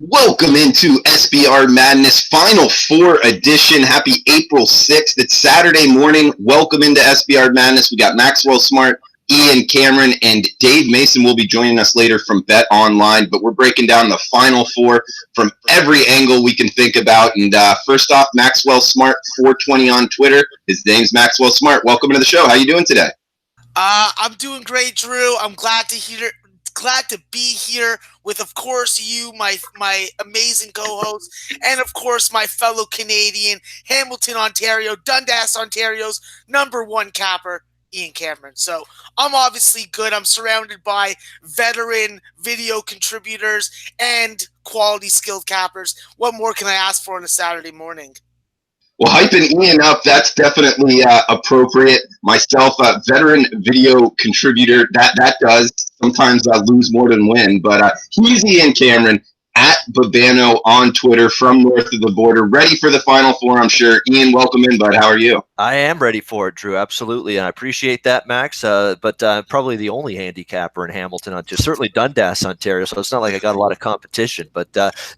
Welcome into SBR Madness Final Four edition. Happy April 6th. It's Saturday morning. Welcome into SBR Madness. We got Maxwell Smart, Ian Cameron, and Dave Mason will be joining us later from BetOnline. But we're breaking down the Final Four from every angle we can think about. And first off, Maxwell Smart 420 on Twitter. His name's Maxwell Smart. Welcome to the show. How you doing today? I'm doing great, Drew. I'm glad to be here with, of course, you, my amazing co-host, and of course my fellow Canadian, Hamilton, Ontario, Dundas, Ontario's #1 capper, Ian Cameron. So I'm obviously good. I'm surrounded by veteran video contributors and quality skilled cappers. What more can I ask for on a Saturday morning? Well, hyping Ian up, that's definitely appropriate. Myself, veteran video contributor, that does sometimes lose more than win. But he's Ian Cameron at Babano on Twitter from north of the border, ready for the Final Four, I'm sure. Ian, welcome in, bud. How are you? I am ready for it, Drew. Absolutely, and I appreciate that, Max. But probably the only handicapper in Hamilton, certainly Dundas, Ontario. So it's not like I got a lot of competition. But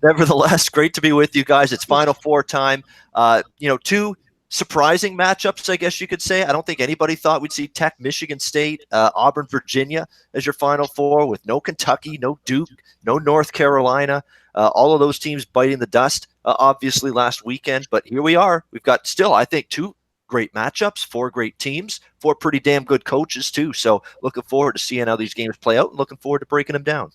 nevertheless, great to be with you guys. It's Final Four time. Two surprising matchups, I guess you could say. I don't think anybody thought we'd see Tech, Michigan State, Auburn, Virginia as your Final Four, with no Kentucky, no Duke, no North Carolina. All of those teams biting the dust, obviously, last weekend. But here we are. We've got still, I think, two great matchups, four great teams, four pretty damn good coaches, too. So looking forward to seeing how these games play out and looking forward to breaking them down.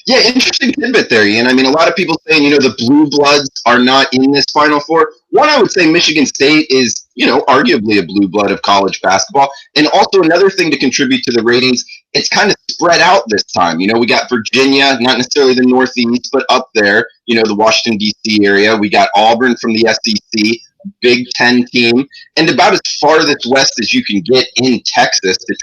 Yeah, interesting tidbit there, Ian. I mean, a lot of people saying, the Blue Bloods are not in this Final Four. One, I would say Michigan State is, arguably a blue blood of college basketball. And also another thing to contribute to the ratings, it's kind of spread out this time. We got Virginia, not necessarily the Northeast, but up there, the Washington, D.C. area. We got Auburn from the SEC. Big Ten team, and about as farthest west as you can get in Texas to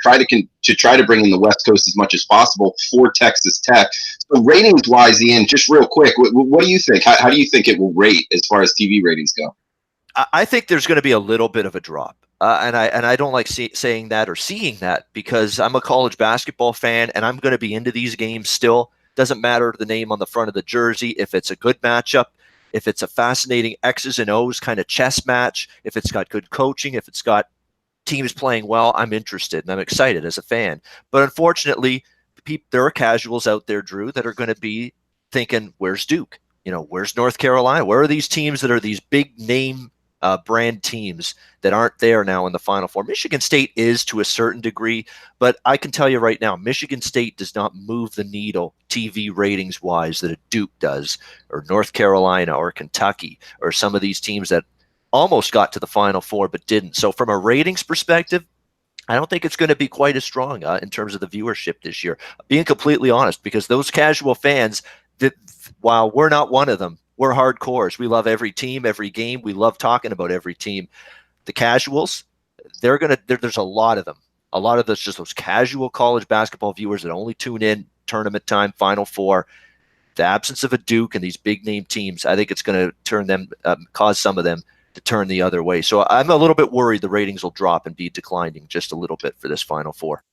try to bring in the West Coast as much as possible for Texas Tech. So ratings wise, Ian, just real quick, what do you think? How do you think it will rate as far as TV ratings go? I think there's going to be a little bit of a drop, and I don't like saying that or seeing that, because I'm a college basketball fan and I'm going to be into these games still. Doesn't matter the name on the front of the jersey. If it's a good matchup, if it's a fascinating X's and O's kind of chess match, if it's got good coaching, if it's got teams playing well, I'm interested and I'm excited as a fan. But unfortunately, there are casuals out there, Drew, that are going to be thinking, where's Duke? Where's North Carolina? Where are these teams that are these big name brand teams that aren't there now in the Final Four? Michigan State is to a certain degree, but I can tell you right now, Michigan State does not move the needle TV ratings wise that a Duke does, or North Carolina, or Kentucky, or some of these teams that almost got to the Final Four but didn't. So from a ratings perspective, I don't think it's going to be quite as strong in terms of the viewership this year. Being completely honest, because those casual fans, while we're not one of them, we're hardcores. We love every team, every game. We love talking about every team. The casuals, there's a lot of them. A lot of those, just those casual college basketball viewers that only tune in tournament time, Final Four. The absence of a Duke and these big name teams, I think it's going to cause some of them to turn the other way. So I'm a little bit worried the ratings will drop and be declining just a little bit for this Final Four.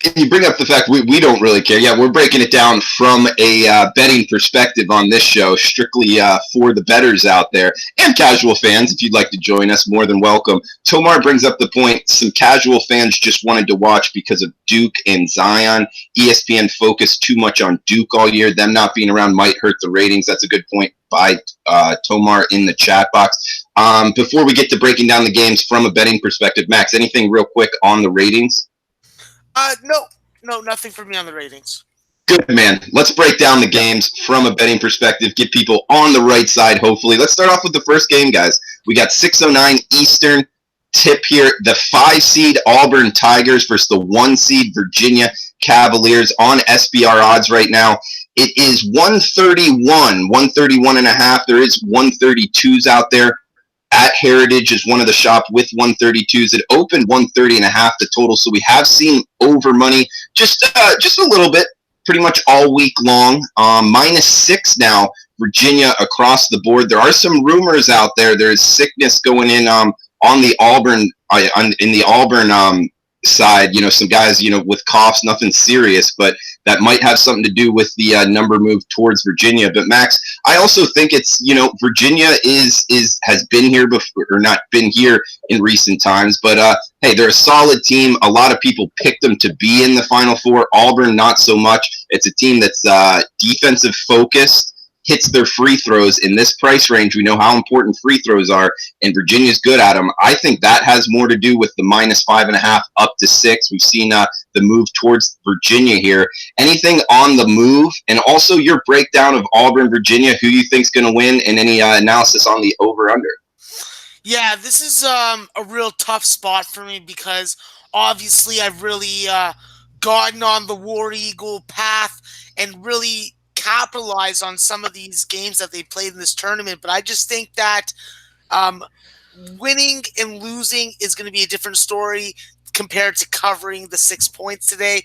And you bring up the fact we don't really care. Yeah, we're breaking it down from a betting perspective on this show, strictly for the bettors out there and casual fans. If you'd like to join us, more than welcome. Tomar brings up the point, some casual fans just wanted to watch because of Duke and Zion. ESPN focused too much on Duke all year. Them not being around might hurt the ratings. That's a good point by Tomar in the chat box. Before we get to breaking down the games from a betting perspective, Max, anything real quick on the ratings? No, nothing for me on the ratings. Good, man. Let's break down the games from a betting perspective, get people on the right side, hopefully. Let's start off with the first game, guys. We got 6:09 Eastern tip here. The 5-seed Auburn Tigers versus the 1-seed Virginia Cavaliers on SBR odds right now. It is 131 and a half. There is 132s out there. At Heritage is one of the shops with 132s. It opened 130 and a half the total, so we have seen over money just a little bit, pretty much all week long. -6 now, Virginia across the board. There are some rumors out there. There is sickness going in on the Auburn in the Auburn side. Some guys with coughs, nothing serious, but that might have something to do with the number move towards Virginia. But Max, I also think it's, Virginia has been here before, or not been here in recent times, but hey, they're a solid team. A lot of people picked them to be in the Final Four. Auburn, not so much. It's a team that's defensive focused, hits their free throws in this price range. We know how important free throws are, and Virginia's good at them. I think that has more to do with the -5.5 up to 6. We've seen the move towards Virginia here. Anything on the move, and also your breakdown of Auburn, Virginia, who you think's going to win, and any analysis on the over/under. Yeah, this is a real tough spot for me because obviously I've really gotten on the War Eagle path and really capitalized on some of these games that they played in this tournament. But I just think that winning and losing is going to be a different story compared to covering the 6 points today.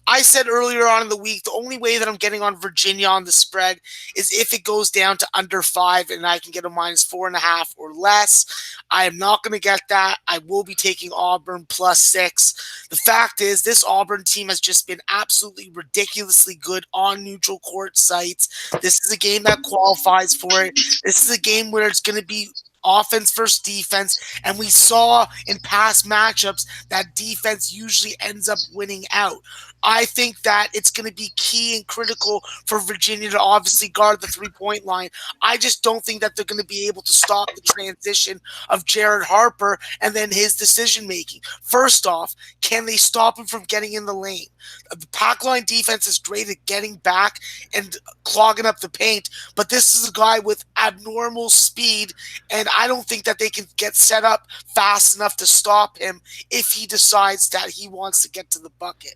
I said earlier on in the week, the only way that I'm getting on Virginia on the spread is if it goes down to under 5 and I can get a -4.5 or less. I am not going to get that. I will be taking Auburn +6. The fact is, this Auburn team has just been absolutely ridiculously good on neutral court sites. This is a game that qualifies for it. This is a game where it's going to be offense versus defense, and we saw in past matchups that defense usually ends up winning out. I think that it's going to be key and critical for Virginia to obviously guard the three-point line. I just don't think that they're going to be able to stop the transition of Jared Harper and then his decision-making. First off, can they stop him from getting in the lane? The pack line defense is great at getting back and clogging up the paint, but this is a guy with abnormal speed, and I don't think that they can get set up fast enough to stop him if he decides that he wants to get to the bucket.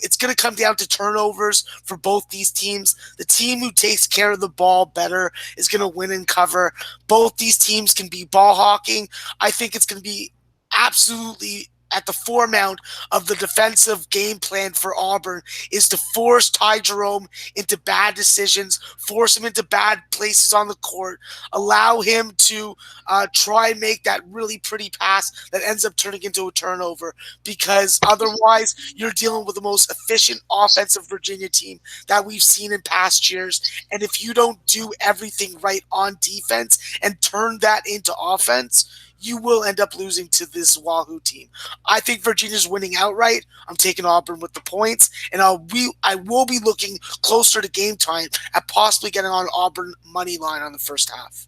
It's going to come down to turnovers for both these teams. The team who takes care of the ball better is going to win and cover. Both these teams can be ball hawking. I think it's going to be absolutely at the foremount of the defensive game plan for Auburn is to force Ty Jerome into bad decisions, force him into bad places on the court, allow him to try and make that really pretty pass that ends up turning into a turnover, because otherwise you're dealing with the most efficient offensive Virginia team that we've seen in past years. And if you don't do everything right on defense and turn that into offense, you will end up losing to this Wahoo team. I think Virginia's winning outright. I'm taking Auburn with the points, and I will be looking closer to game time at possibly getting on Auburn money line on the first half.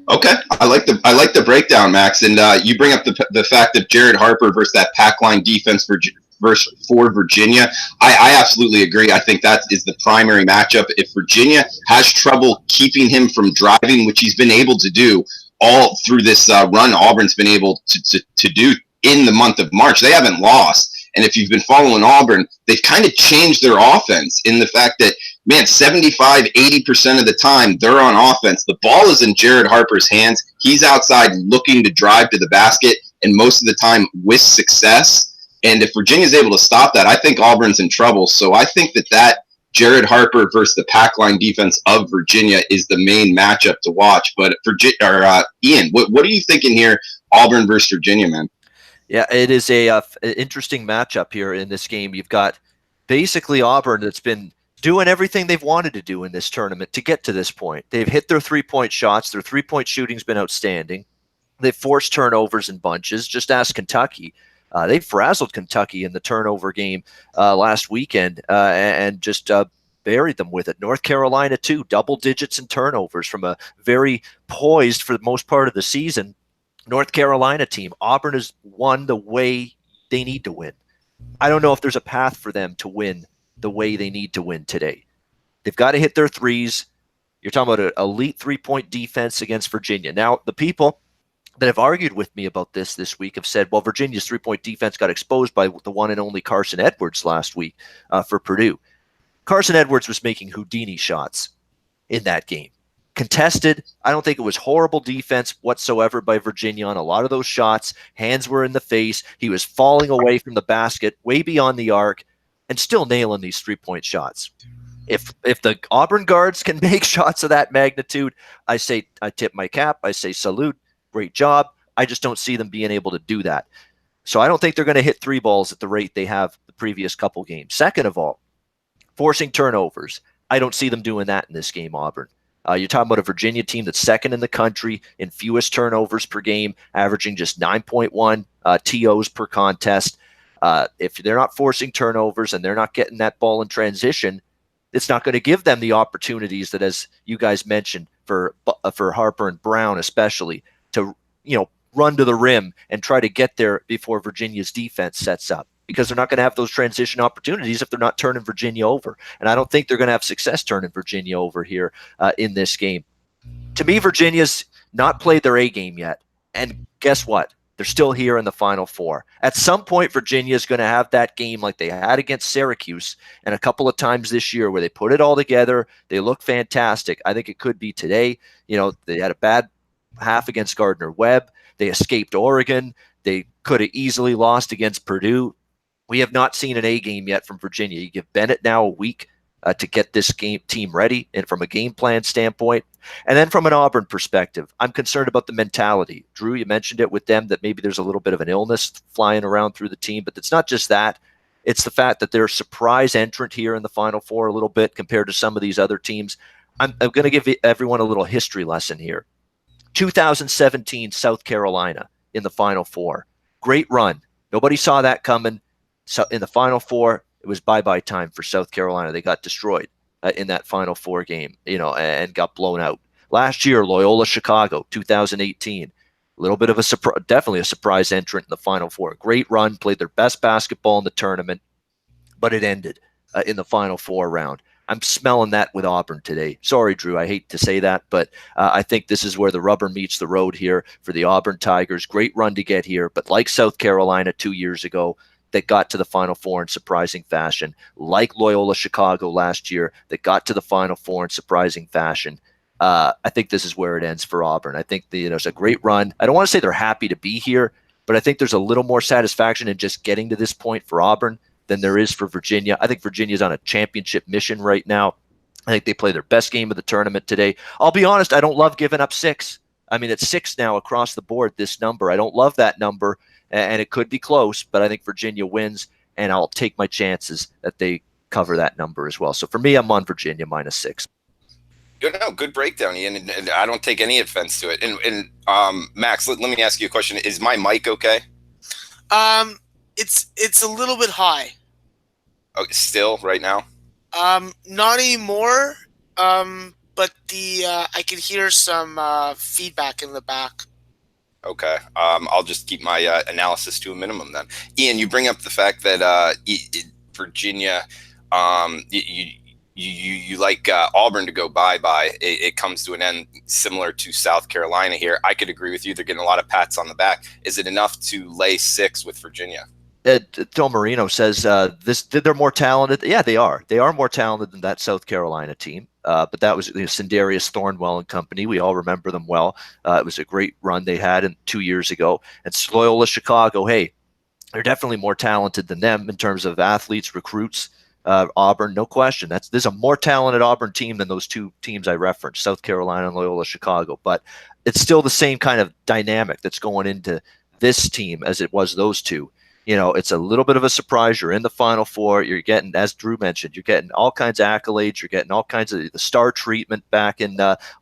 Okay, I like the breakdown, Max, and you bring up the fact of Jared Harper versus that pack line defense for Virginia. I absolutely agree. I think that is the primary matchup. If Virginia has trouble keeping him from driving, which he's been able to do all through this run Auburn's been able to do in the month of March, they haven't lost. And if you've been following Auburn, they've kind of changed their offense in the fact that, man, 75-80% of the time they're on offense. The ball is in Jared Harper's hands. He's outside looking to drive to the basket, and most of the time with success. And if Virginia's able to stop that, I think Auburn's in trouble. So I think that Jared Harper versus the pack line defense of Virginia is the main matchup to watch. But Ian, what are you thinking here, Auburn versus Virginia, man? Yeah, it is an interesting matchup here in this game. You've got basically Auburn that's been doing everything they've wanted to do in this tournament to get to this point. They've hit their three-point shots. Their three-point shooting's been outstanding. They've forced turnovers in bunches. Just ask Kentucky. They frazzled Kentucky in the turnover game last weekend and just buried them with it. North Carolina, too, double digits in turnovers from a very poised, for the most part of the season, North Carolina team. Auburn has won the way they need to win. I don't know if there's a path for them to win the way they need to win today. They've got to hit their threes. You're talking about an elite three-point defense against Virginia. Now, the people that have argued with me about this week have said, well, Virginia's three-point defense got exposed by the one and only Carson Edwards last week for Purdue. Carson Edwards was making Houdini shots in that game. Contested, I don't think it was horrible defense whatsoever by Virginia on a lot of those shots. Hands were in the face. He was falling away from the basket, way beyond the arc, and still nailing these three-point shots. If the Auburn guards can make shots of that magnitude, I tip my cap. I say salute. Great job. I just don't see them being able to do that. So I don't think they're going to hit three balls at the rate they have the previous couple games. Second of all, forcing turnovers. I don't see them doing that in this game, Auburn. You're talking about a Virginia team that's second in the country in fewest turnovers per game, averaging just 9.1 TOs per contest. If they're not forcing turnovers and they're not getting that ball in transition, it's not going to give them the opportunities that, as you guys mentioned, for Harper and Brown especially, to run to the rim and try to get there before Virginia's defense sets up, because they're not going to have those transition opportunities if they're not turning Virginia over. And I don't think they're going to have success turning Virginia over here in this game. To me, Virginia's not played their A game yet. And guess what? They're still here in the Final Four. At some point, Virginia is going to have that game like they had against Syracuse and a couple of times this year where they put it all together. They look fantastic. I think it could be today. They had a bad half against Gardner-Webb. They escaped Oregon. They could have easily lost against Purdue. We have not seen an A game yet from Virginia. You give Bennett now a week to get this team ready, and from a game plan standpoint. And then from an Auburn perspective, I'm concerned about the mentality. Drew, you mentioned it with them that maybe there's a little bit of an illness flying around through the team, but it's not just that. It's the fact that they're a surprise entrant here in the Final Four a little bit compared to some of these other teams. I'm going to give everyone a little history lesson here. 2017 South Carolina in the Final Four. Great run. Nobody saw that coming. So in the Final Four, it was bye-bye time for South Carolina. They got destroyed in that Final Four game, and got blown out. Last year, Loyola Chicago, 2018, a little bit of definitely a surprise entrant in the Final Four. Great run, played their best basketball in the tournament, but it ended in the Final Four round. I'm smelling that with Auburn today. Sorry, Drew, I hate to say that, but I think this is where the rubber meets the road here for the Auburn Tigers. Great run to get here, but like South Carolina 2 years ago, that got to the Final Four in surprising fashion, like Loyola Chicago last year that got to the Final Four in surprising fashion. I think this is where it ends for Auburn. I think it's a great run. I don't want to say they're happy to be here, but I think there's a little more satisfaction in just getting to this point for Auburn than there is for Virginia. I think Virginia's on a championship mission right now. I think they play their best game of the tournament today. I'll be honest, I don't love giving up 6. I mean, it's 6 now across the board, this number. I don't love that number. And it could be close, but I think Virginia wins, and I'll take my chances that they cover that number as well. So for me, I'm on Virginia -6. Good breakdown, Ian, and I don't take any offense to it. And Max, let me ask you a question. Is my mic okay? It's a little bit high. Oh, still right now? Not anymore. But I can hear some feedback in the back. Okay. I'll just keep my analysis to a minimum then. Ian, you bring up the fact that Virginia, you like Auburn to go bye-bye. It comes to an end similar to South Carolina here. I could agree with you. They're getting a lot of pats on the back. Is it enough to lay 6 with Virginia? Del Marino says they're more talented. Yeah, they are. They are more talented than that South Carolina team. But that was Sindarius Thornwell and company. We all remember them well. It was a great run they had 2 years ago. And Loyola Chicago, hey, they're definitely more talented than them in terms of athletes, recruits. Auburn, no question. There's a more talented Auburn team than those two teams I referenced, South Carolina and Loyola Chicago. But it's still the same kind of dynamic that's going into this team as it was those two. It's a little bit of a surprise. You're in the Final Four. You're getting, as Drew mentioned, you're getting all kinds of accolades. You're getting all kinds of the star treatment back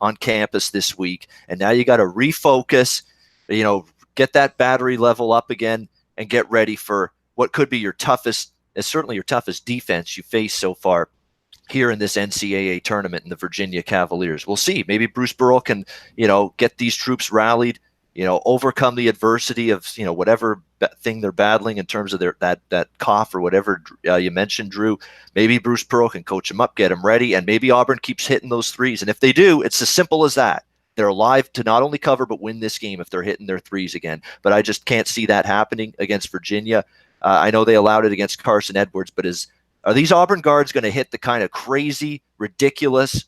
on campus this week. And now you got to refocus, get that battery level up again and get ready for what could be certainly your toughest defense you face so far here in this NCAA tournament in the Virginia Cavaliers. We'll see. Maybe Bruce Burrell can, get these troops rallied, overcome the adversity of, whatever thing they're battling in terms of that cough or whatever you mentioned, Drew. Maybe Bruce Pearl can coach them up, get them ready, and maybe Auburn keeps hitting those threes. And if they do, it's as simple as that. They're alive to not only cover but win this game if they're hitting their threes again. But I just can't see that happening against Virginia. I know they allowed it against Carson Edwards, but are these Auburn guards going to hit the kind of crazy, ridiculous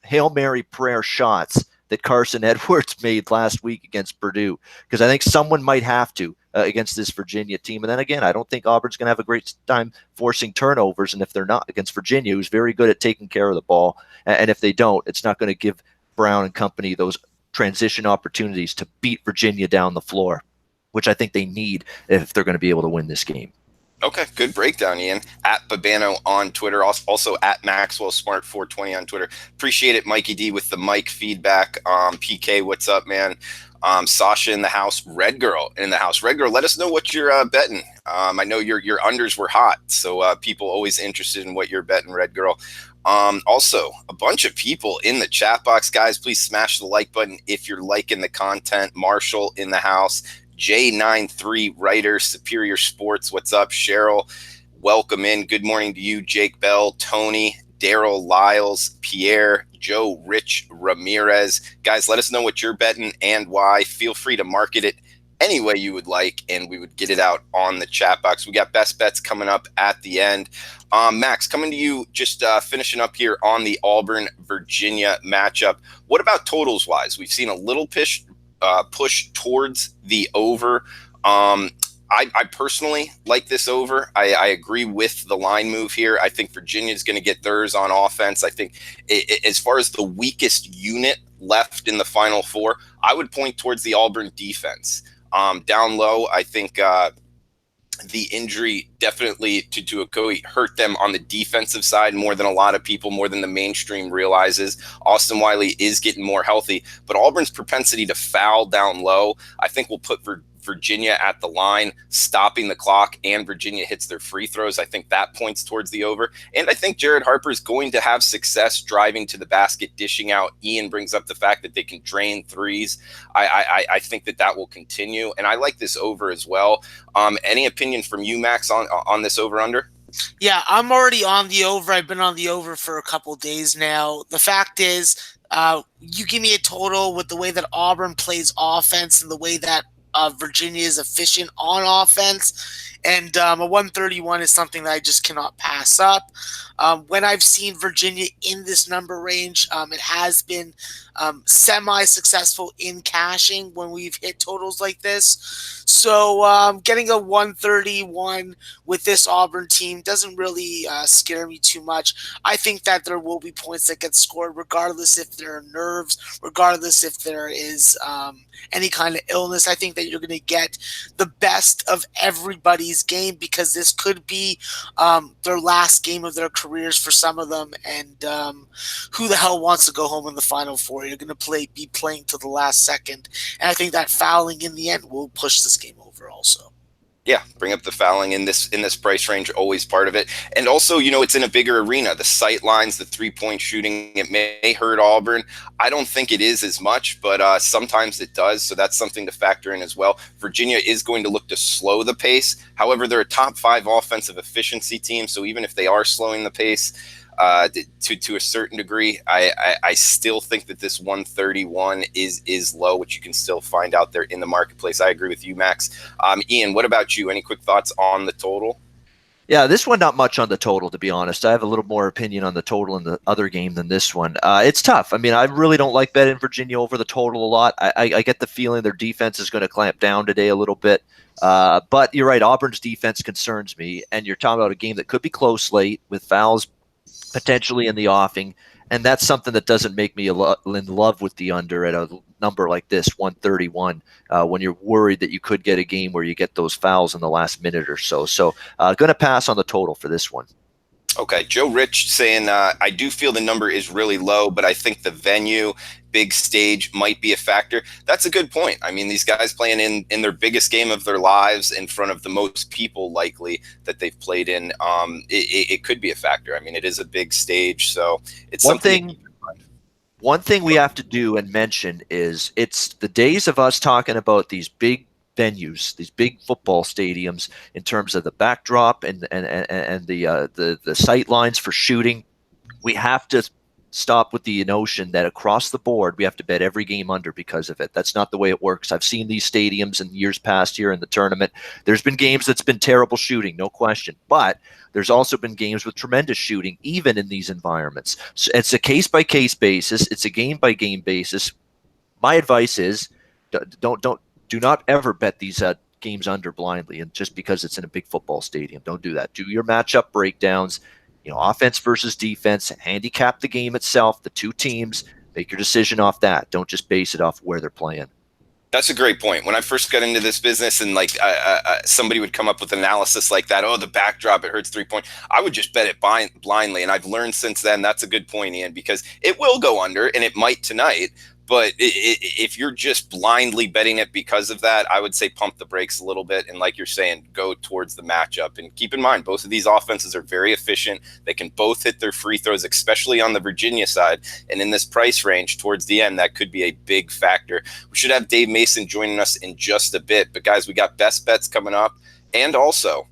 Hail Mary prayer shots that Carson Edwards made last week against Purdue? Because I think someone might have to against this Virginia team. And then again, I don't think Auburn's going to have a great time forcing turnovers. And if they're not against Virginia, who's very good at taking care of the ball, and if they don't, it's not going to give Brown and company those transition opportunities to beat Virginia down the floor, which I think they need if they're going to be able to win this game. Okay, good breakdown, Ian. At Babano on Twitter, also at Maxwell Smart 420 on Twitter. Appreciate it, Mikey D, with the mic feedback. PK, what's up, man? Sasha in the house, Red Girl in the house. Red Girl, let us know what you're betting. I know your unders were hot, so people always interested in what you're betting, Red Girl. Also, a bunch of people in the chat box, guys. Please smash the like button if you're liking the content. Marshall in the house. J93 writer, Superior Sports. What's up, Cheryl? Welcome in. Good morning to you, Jake Bell, Tony, Daryl Lyles, Pierre, Joe, Rich Ramirez. Guys, let us know what you're betting and why. Feel free to market it any way you would like, and we would get it out on the chat box. We got best bets coming up at the end. Max, coming to you, just finishing up here on the Auburn-Virginia matchup. What about totals-wise? We've seen a little push towards the over. I personally like this over. I agree with the line move here. I think Virginia is going to get theirs on offense. I think as far as the weakest unit left in the Final Four, I would point towards the Auburn defense. Down low, I think the injury definitely to Okoye hurt them on the defensive side more than a lot of people, more than the mainstream realizes. Austin Wiley is getting more healthy, but Auburn's propensity to foul down low, I think, will put Virginia at the line, stopping the clock, and Virginia hits their free throws. I think that points towards the over. And I think Jared Harper is going to have success driving to the basket, dishing out. Ian brings up the fact that they can drain threes. I think that will continue. And I like this over as well. Any opinion from you, Max, on this over-under? Yeah, I'm already on the over. I've been on the over for a couple days now. The fact is, you give me a total with the way that Auburn plays offense and the way that Virginia is efficient on offense, and a 131 is something that I just cannot pass up. When I've seen Virginia in this number range, it has been semi-successful in cashing when we've hit totals like this. So getting a 131 with this Auburn team doesn't really scare me too much. I think that there will be points that get scored regardless if there are nerves, regardless if there is any kind of illness. I think that you're going to get the best of everybody's game because this could be their last game of their careers for some of them. And who the hell wants to go home in the Final Four? You're going to be playing to the last second. And I think that fouling in the end will push this game over also. Yeah, bring up the fouling in this price range, always part of it. And also, it's in a bigger arena. The sight lines, the three-point shooting, it may hurt Auburn. I don't think it is as much, but sometimes it does. So that's something to factor in as well. Virginia is going to look to slow the pace. However, they're a top 5 offensive efficiency team. So even if they are slowing the pace to a certain degree, I still think that this 131 is low, which you can still find out there in the marketplace. I agree with you, Max. Ian, what about you? Any quick thoughts on the total? Yeah, this one, not much on the total, to be honest. I have a little more opinion on the total in the other game than this one. It's tough. I mean, I really don't like betting Virginia over the total a lot. I get the feeling their defense is going to clamp down today a little bit. But you're right, Auburn's defense concerns me. And you're talking about a game that could be close late with fouls potentially in the offing. And that's something that doesn't make me in love with the under at a number like this, 131, when you're worried that you could get a game where you get those fouls in the last minute or so. So going to pass on the total for this one. Okay, Joe Rich saying, I do feel the number is really low, but I think the venue, big stage might be a factor. That's a good point. I mean, these guys playing in their biggest game of their lives in front of the most people likely that they've played in. It could be a factor. I mean, it is a big stage, so it's something. One thing we have to do and mention is it's the days of us talking about these big venues, these big football stadiums, in terms of the backdrop and the sight lines for shooting. We have to stop with the notion that across the board we have to bet every game under because of it. That's not the way it works. I've seen these stadiums in years past here in the tournament. There's been games that's been terrible shooting, no question, but there's also been games with tremendous shooting, even in these environments. So it's a case-by-case basis. It's a game-by-game basis. My advice is do not ever bet these games under blindly, and just because it's in a big football stadium. Don't do that. Do your matchup breakdowns, offense versus defense, handicap the game itself, the two teams, make your decision off that. Don't just base it off where they're playing. That's a great point. When I first got into this business and like somebody would come up with analysis like that, oh, the backdrop, it hurts 3 point. I would just bet it blindly. And I've learned since then, that's a good point, Ian, because it will go under and it might tonight. But if you're just blindly betting it because of that, I would say pump the brakes a little bit. And like you're saying, go towards the matchup. And keep in mind, both of these offenses are very efficient. They can both hit their free throws, especially on the Virginia side. And in this price range towards the end, that could be a big factor. We should have Dave Mason joining us in just a bit. But guys, we got best bets coming up. And also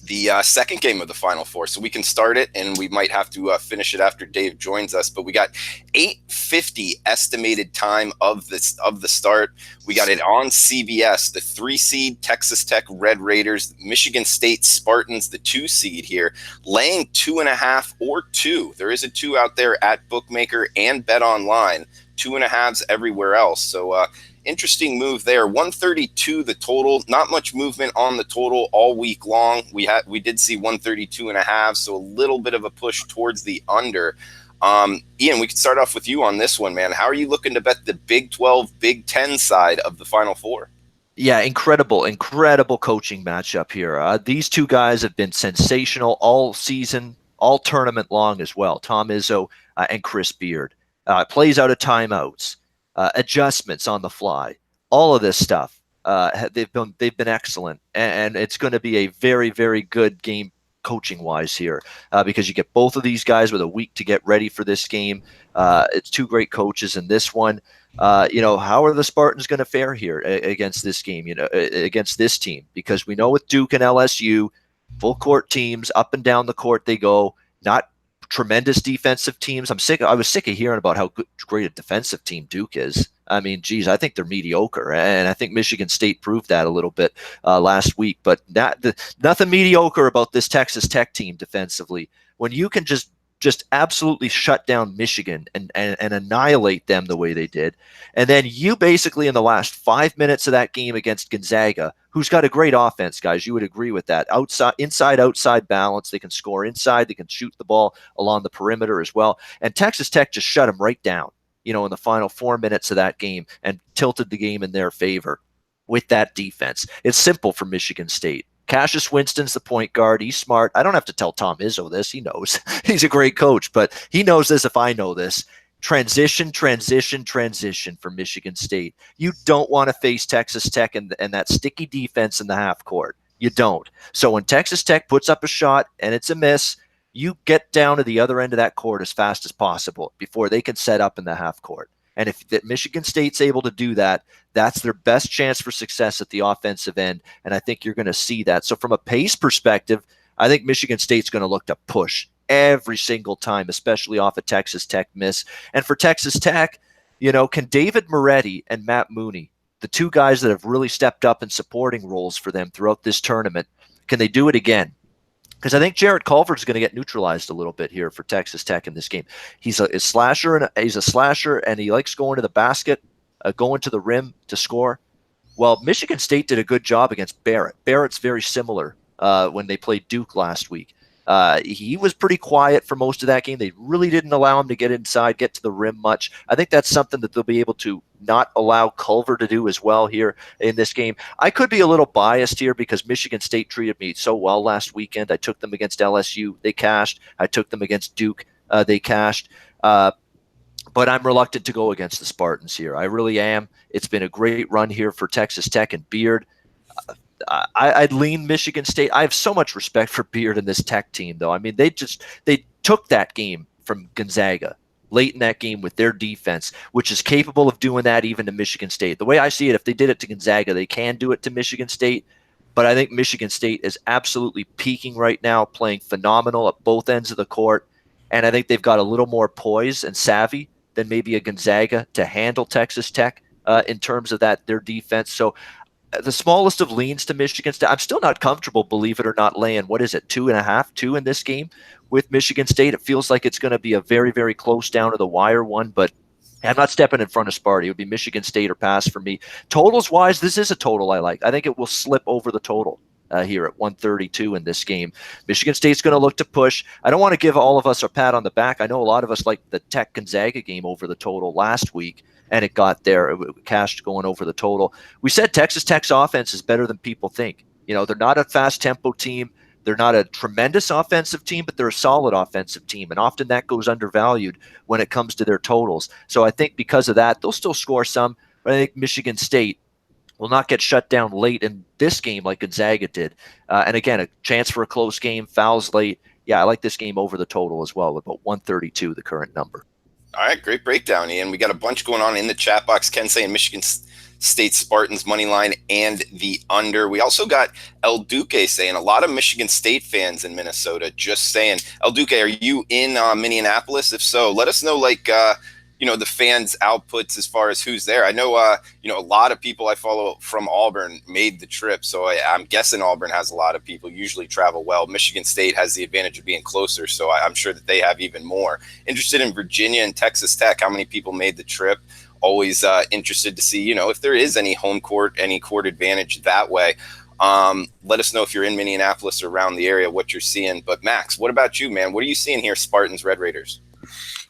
the second game of the Final Four. So we can start it, and we might have to finish it after Dave joins us. But we got 8:50 estimated time of the start. We got it on CBS. The 3 seed Texas Tech Red Raiders, Michigan State Spartans, the 2 seed here, laying 2.5 or 2. There is a 2 out there at Bookmaker and BetOnline. 2.5s everywhere else. So interesting move there. 132 the total. Not much movement on the total all week long. We did see 132.5, so a little bit of a push towards the under. Ian, we could start off with you on this one, man. How are you looking to bet the Big 12, Big 10 side of the Final Four? Yeah, incredible coaching matchup here. These two guys have been sensational all season, all tournament long as well. Tom Izzo and Chris Beard. Plays out of timeouts. Adjustments on the fly, all of this stuff. They've been excellent, and it's going to be a very, very good game coaching wise here because you get both of these guys with a week to get ready for this game. It's 2 great coaches in this one. How are the Spartans going to fare here against this game? Against this team, because we know with Duke and LSU, full court teams, up and down the court they go. Not tremendous defensive teams. I was sick of hearing about how great a defensive team Duke is. I mean, geez, I think they're mediocre, and I think Michigan State proved that a little bit last week. But nothing mediocre about this Texas Tech team defensively. When you can just absolutely shut down Michigan and annihilate them the way they did, and then you basically in the last 5 minutes of that game against Gonzaga, who's got a great offense, guys, you would agree with that. Inside balance. They can score inside. They can shoot the ball along the perimeter as well. And Texas Tech just shut them right down, in the final 4 minutes of that game and tilted the game in their favor with that defense. It's simple for Michigan State. Cassius Winston's the point guard. He's smart. I don't have to tell Tom Izzo this. He knows. He's a great coach, but he knows this if I know this. Transition for Michigan State. You don't want to face Texas Tech and that sticky defense in the half court. You don't. So when Texas Tech puts up a shot and it's a miss, you get down to the other end of that court as fast as possible before they can set up in the half court. And if Michigan State's able to do that, that's their best chance for success at the offensive end. And I think you're going to see that. So from a pace perspective, I think Michigan State's going to look to push every single time, especially off a Texas Tech miss. And for Texas Tech, can David Moretti and Matt Mooney, the 2 guys that have really stepped up in supporting roles for them throughout this tournament, can they do it again? Because I think Jarrett Culver's going to get neutralized a little bit here for Texas Tech in this game. He's a slasher, and he likes going to the basket, going to the rim to score. Well, Michigan State did a good job against Barrett. Barrett's very similar when they played Duke last week. He was pretty quiet for most of that game. They really didn't allow him to get inside, get to the rim much. I think that's something that they'll be able to not allow Culver to do as well here in this game. I could be a little biased here because Michigan State treated me so well last weekend. I took them against LSU. They cashed. I took them against Duke. They cashed. But I'm reluctant to go against the Spartans here. I really am. It's been a great run here for Texas Tech and Beard. I'd lean Michigan State. I have so much respect for Beard and this Tech team, though. I mean, they took that game from Gonzaga late in that game with their defense, which is capable of doing that even to Michigan State. The way I see it, if they did it to Gonzaga, they can do it to Michigan State. But I think Michigan State is absolutely peaking right now, playing phenomenal at both ends of the court. And I think they've got a little more poise and savvy than maybe a Gonzaga to handle Texas Tech in terms of their defense. So the smallest of leans to Michigan State. I'm still not comfortable, believe it or not, laying, 2.5, 2 in this game with Michigan State. It feels like it's going to be a very, very close down to the wire one, but I'm not stepping in front of Sparty. It would be Michigan State or pass for me. Totals wise, this is a total I like. I think it will slip over the total. here at 132 in this game. Michigan State's going to look to push. I don't want to give all of us a pat on the back. I know a lot of us liked the Tech Gonzaga game over the total last week, and it got there. It cashed going over the total. We said Texas Tech's offense is better than people think. They're not a fast tempo team. They're not a tremendous offensive team, but they're a solid offensive team. And often that goes undervalued when it comes to their totals. So I think because of that, they'll still score some. But I think Michigan State will not get shut down late in this game like Gonzaga did. And again, a chance for a close game, fouls late. Yeah, I like this game over the total as well, about 132, the current number. All right, great breakdown, Ian. We got a bunch going on in the chat box. Ken saying Michigan State Spartans money line and the under. We also got El Duque saying a lot of Michigan State fans in Minnesota. Just saying, El Duque, are you in Minneapolis? If so, let us know. The fans' outputs as far as who's there. I know, a lot of people I follow from Auburn made the trip, so I'm guessing Auburn has a lot of people. Usually travel well. Michigan State has the advantage of being closer, so I'm sure that they have even more. Interested in Virginia and Texas Tech. How many people made the trip? Always interested to see, if there is any home court, any court advantage that way. Let us know if you're in Minneapolis or around the area, what you're seeing. But Max, what about you, man? What are you seeing here, Spartans, Red Raiders?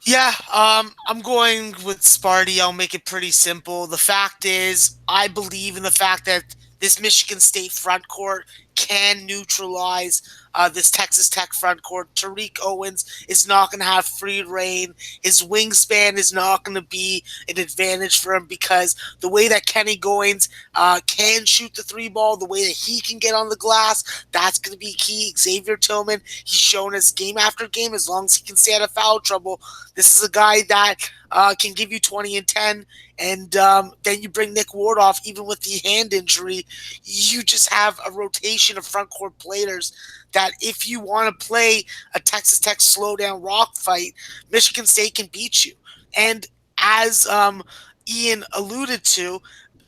Yeah, I'm going with Sparty. I'll make it pretty simple. The fact is, I believe in the fact that this Michigan State front court can neutralize this Texas Tech front court. Tariq Owens is not going to have free reign. His wingspan is not going to be an advantage for him because the way that Kenny Goins can shoot the three ball, the way that he can get on the glass, that's going to be key. Xavier Tillman, he's shown us game after game, as long as he can stay out of foul trouble, this is a guy that can give you 20 and 10. And then you bring Nick Ward off, even with the hand injury. You just have a rotation of front court players that if you want to play a Texas Tech slow down rock fight, Michigan State can beat you. And as Ian alluded to,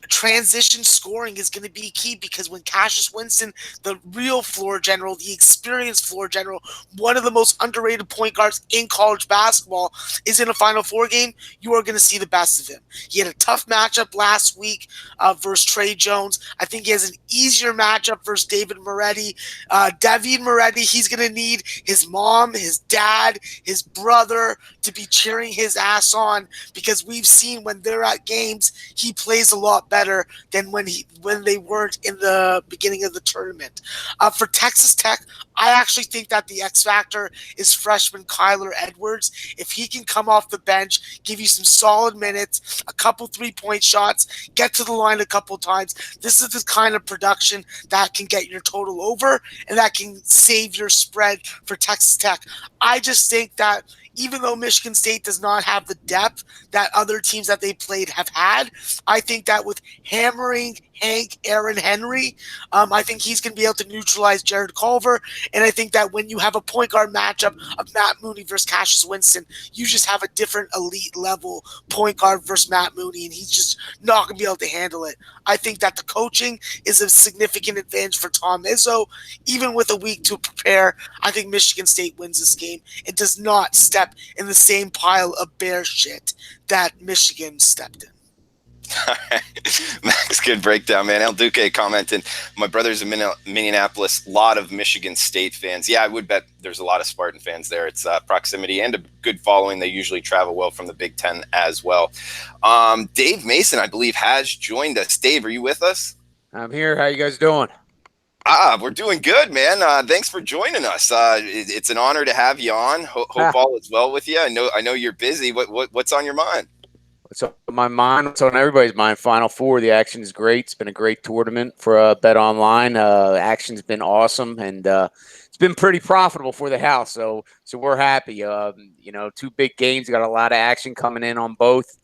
transition scoring is going to be key because when Cassius Winston, the real floor general, the experienced floor general, one of the most underrated point guards in college basketball, is in a Final Four game, you are going to see the best of him. He had a tough matchup last week versus Trey Jones. I think he has an easier matchup versus David Moretti. David Moretti, he's going to need his mom, his dad, his brother to be cheering his ass on because we've seen when they're at games, he plays a lot better than when they weren't in the beginning of the tournament. For Texas Tech, I actually think that the X factor is freshman Kyler Edwards. If he can come off the bench, give you some solid minutes, a couple 3-point shots, get to the line a couple times, this is the kind of production that can get your total over and that can save your spread for Texas Tech. I just think that even though Michigan State does not have the depth that other teams that they played have had, I think that with hammering Aaron Henry, I think he's going to be able to neutralize Jared Culver. And I think that when you have a point guard matchup of Matt Mooney versus Cassius Winston, you just have a different elite level point guard versus Matt Mooney, and he's just not going to be able to handle it. I think that the coaching is a significant advantage for Tom Izzo. Even with a week to prepare, I think Michigan State wins this game. It does not step in the same pile of bear shit that Michigan stepped in. All right. Max, good breakdown, man. El Duque commenting, my brother's in Minneapolis, a lot of Michigan State fans. Yeah, I would bet there's a lot of Spartan fans there. It's proximity and a good following. They usually travel well from the Big Ten as well. Dave Mason, I believe, has joined us. Dave, are you with us? I'm here. How you guys doing? We're doing good, man. Thanks for joining us. It's an honor to have you on. Hope all is well with you. I know you're busy. What's on your mind? What's on my mind? What's on everybody's mind? Final Four. The action is great. It's been a great tournament for BetOnline. Action's been awesome, and it's been pretty profitable for the house. So we're happy. Two big games. Got a lot of action coming in on both.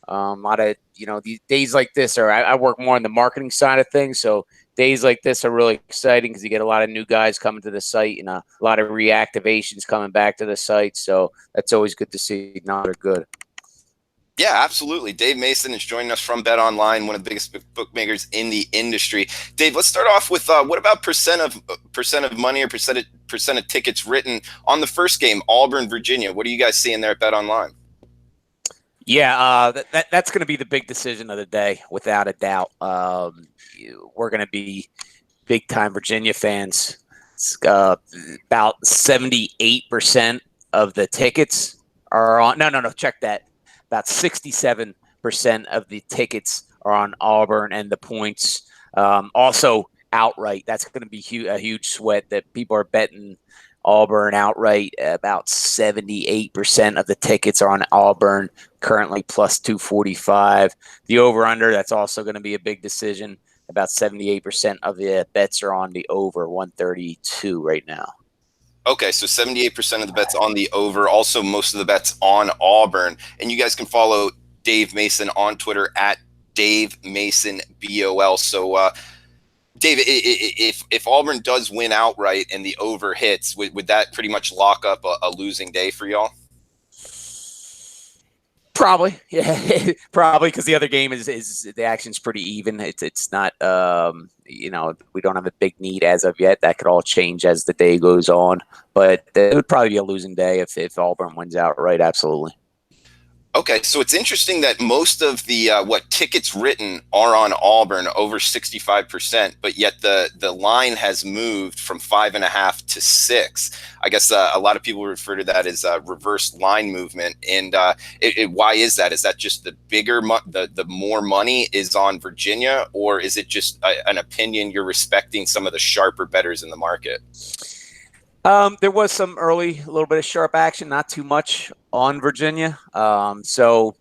A lot of these days like this are. I work more on the marketing side of things, so days like this are really exciting because you get a lot of new guys coming to the site and a lot of reactivations coming back to the site. So that's always good to see. Now they're good. Yeah, absolutely. Dave Mason is joining us from BetOnline, one of the biggest bookmakers in the industry. Dave, let's start off with what about percent of money or percent of tickets written on the first game, Auburn, Virginia? What are you guys seeing there at BetOnline? Yeah, that's going to be the big decision of the day, without a doubt. We're going to be big time Virginia fans. About 78% of the tickets are on. No. Check that. About 67% of the tickets are on Auburn and the points. Also outright. That's going to be a huge sweat that people are betting Auburn outright. About 78% of the tickets are on Auburn, currently plus 245. The over-under, that's also going to be a big decision. About 78% of the bets are on the over 132 right now. Okay, so 78% of the bets on the over. Also, most of the bets on Auburn. And you guys can follow Dave Mason on Twitter at Dave Mason BOL. So, Dave, if Auburn does win outright and the over hits, would that pretty much lock up a losing day for y'all? Probably, yeah, probably, because the other game is the action's pretty even. It's not, we don't have a big need as of yet. That could all change as the day goes on, but it would probably be a losing day if Auburn wins outright. Absolutely. Okay, so it's interesting that most of the tickets written are on Auburn, over 65%, but yet the line has moved from 5.5 to 6. I guess a lot of people refer to that as reverse line movement. And why is that? Is that just the bigger, the more money is on Virginia, or is it just an opinion you're respecting some of the sharper bettors in the market? There was a little bit of sharp action, not too much on Virginia. So,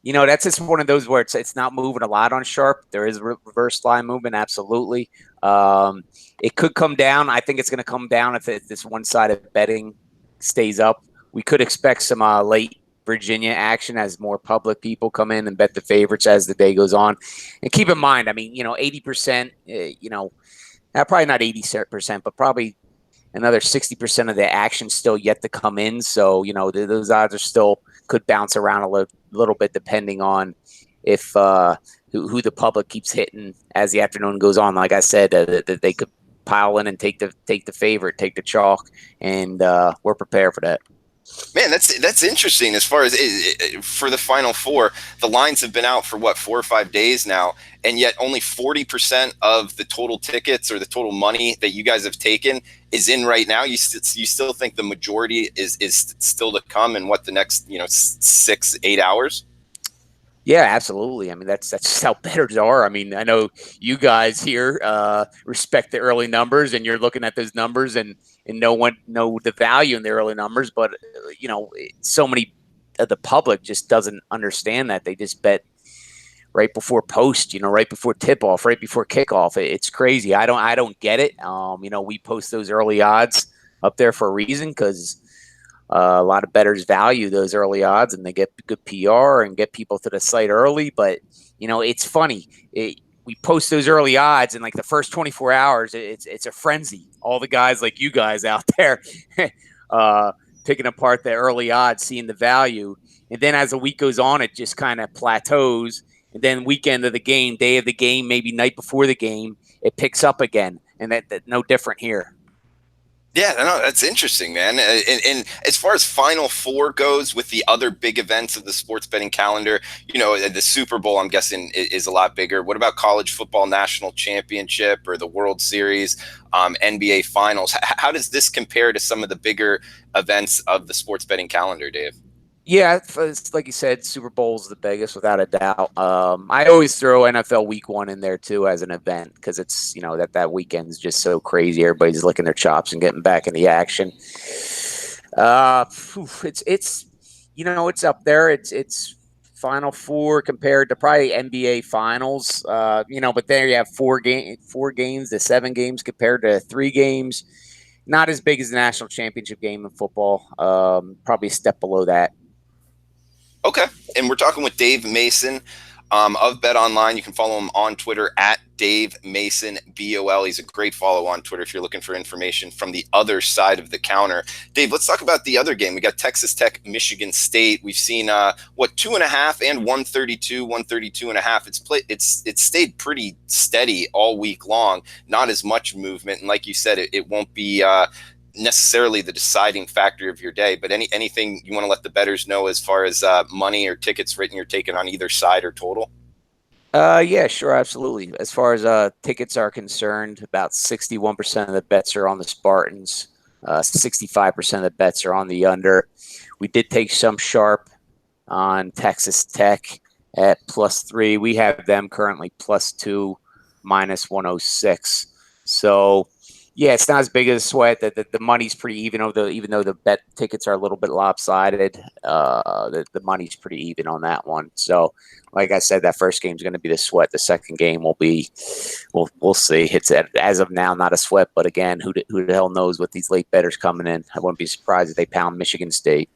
that's just one of those where it's not moving a lot on sharp. There is reverse line movement, absolutely. It could come down. I think it's going to come down if this one-sided betting stays up. We could expect some late Virginia action as more public people come in and bet the favorites as the day goes on. And keep in mind, 80%, probably not 80%, but probably another 60% of the action still yet to come in. So, those odds are still could bounce around a little bit depending on if who the public keeps hitting as the afternoon goes on. Like I said, that they could pile in and take the favorite, take the chalk, and we're prepared for that. Man, that's interesting. As far as for the Final Four, the lines have been out for 4 or 5 days now, and yet only 40% of the total tickets or the total money that you guys have taken is in right now. You still think the majority is still to come in the next 6-8 hours? Yeah, absolutely. That's just how bettors are. I know you guys here respect the early numbers, and you're looking at those numbers and know the value in the early numbers, but so many of the public just doesn't understand that. They just bet right before post, right before tip off, right before kickoff. It's crazy. I don't get it. We post those early odds up there for a reason, because a lot of bettors value those early odds, and they get good PR and get people to the site early. But it's funny. We post those early odds, and like the first 24 hours, it's a frenzy. All the guys like you guys out there picking apart the early odds, seeing the value. And then as the week goes on, it just kind of plateaus. And then weekend of the game, day of the game, maybe night before the game, it picks up again. And that no different here. Yeah, no, that's interesting, man. And as far as Final Four goes, with the other big events of the sports betting calendar, the Super Bowl, I'm guessing, is a lot bigger. What about college football national championship or the World Series, NBA Finals? How does this compare to some of the bigger events of the sports betting calendar, Dave? Yeah, it's like you said, Super Bowl's the biggest without a doubt. I always throw NFL Week 1 in there too as an event, because it's that weekend's just so crazy. Everybody's licking their chops and getting back in the action. It's up there. It's Final Four compared to probably NBA Finals. But there you have 4 games to 7 games compared to 3 games. Not as big as the national championship game in football. Probably a step below that. Okay, and we're talking with Dave Mason of BetOnline. You can follow him on Twitter at Dave Mason BOL. He's a great follow on Twitter if you're looking for information from the other side of the counter. Dave, let's talk about the other game. We got Texas Tech, Michigan State. We've seen 2.5 and 132.5. It's stayed pretty steady all week long. Not as much movement, and like you said, it won't be necessarily the deciding factor of your day, but anything you want to let the bettors know as far as money or tickets written you're taking on either side or total? Yeah, sure, absolutely. As far as tickets are concerned, about 61% of the bets are on the Spartans. 65% of the bets are on the under. We did take some sharp on Texas Tech at +3. We have them currently +2, -106. So, yeah, it's not as big of a sweat. The money's pretty even, even though the bet tickets are a little bit lopsided. The money's pretty even on that one. So, like I said, that first game is going to be the sweat. The second game will be, we'll see. It's as of now not a sweat, but again, who the hell knows with these late bettors coming in? I wouldn't be surprised if they pound Michigan State.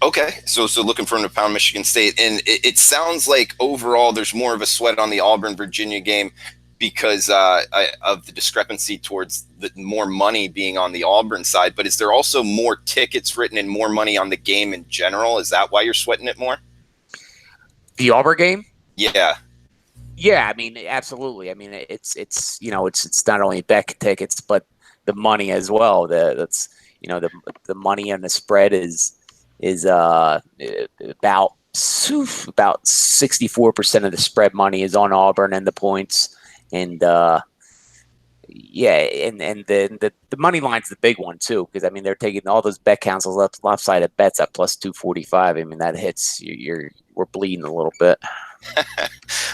Okay, so looking for him to pound Michigan State, and it sounds like overall there's more of a sweat on the Auburn Virginia game because of the discrepancy towards the more money being on the Auburn side. But is there also more tickets written and more money on the game in general? Is that why you're sweating it more? The Auburn game? Yeah. Yeah, I mean, absolutely. I mean, it's not only bet tickets, but the money as well. The money on the spread is about 64% of the spread money is on Auburn and the points, and the money line's the big one too, because I mean they're taking all those bet councils lopsided bets at +245. I mean that hits we're bleeding a little bit.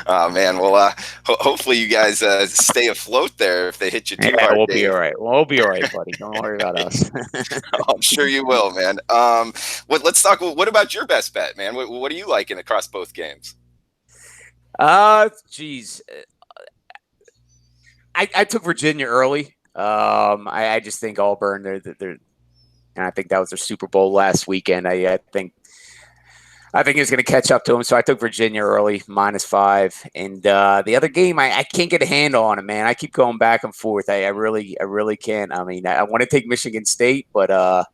Oh man, well, hopefully you guys stay afloat there if they hit you too hard. We'll be all right. We'll be all right, buddy. Don't worry about us. I'm sure you will, man. Let's talk. What about your best bet, man? What are you liking across both games? Geez, I took Virginia early. I just think Auburn. They're and I think that was their Super Bowl last weekend. I think it's going to catch up to them. So I took Virginia early, -5. And the other game, I can't get a handle on it, man. I keep going back and forth. I really can't. I mean, I want to take Michigan State, but I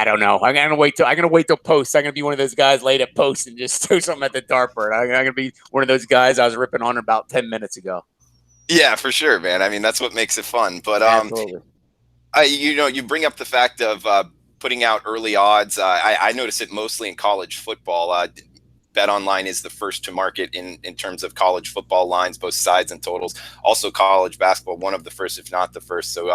don't know. I'm gonna wait till post. I'm gonna be one of those guys late at post and just throw something at the dartboard. I'm gonna be one of those guys I was ripping on about 10 minutes ago. Yeah, for sure, man. I mean, that's what makes it fun. But Absolutely. you bring up the fact of putting out early odds. I notice it mostly in college football. BetOnline is the first to market in terms of college football lines, both sides and totals. Also college basketball, one of the first, if not the first. So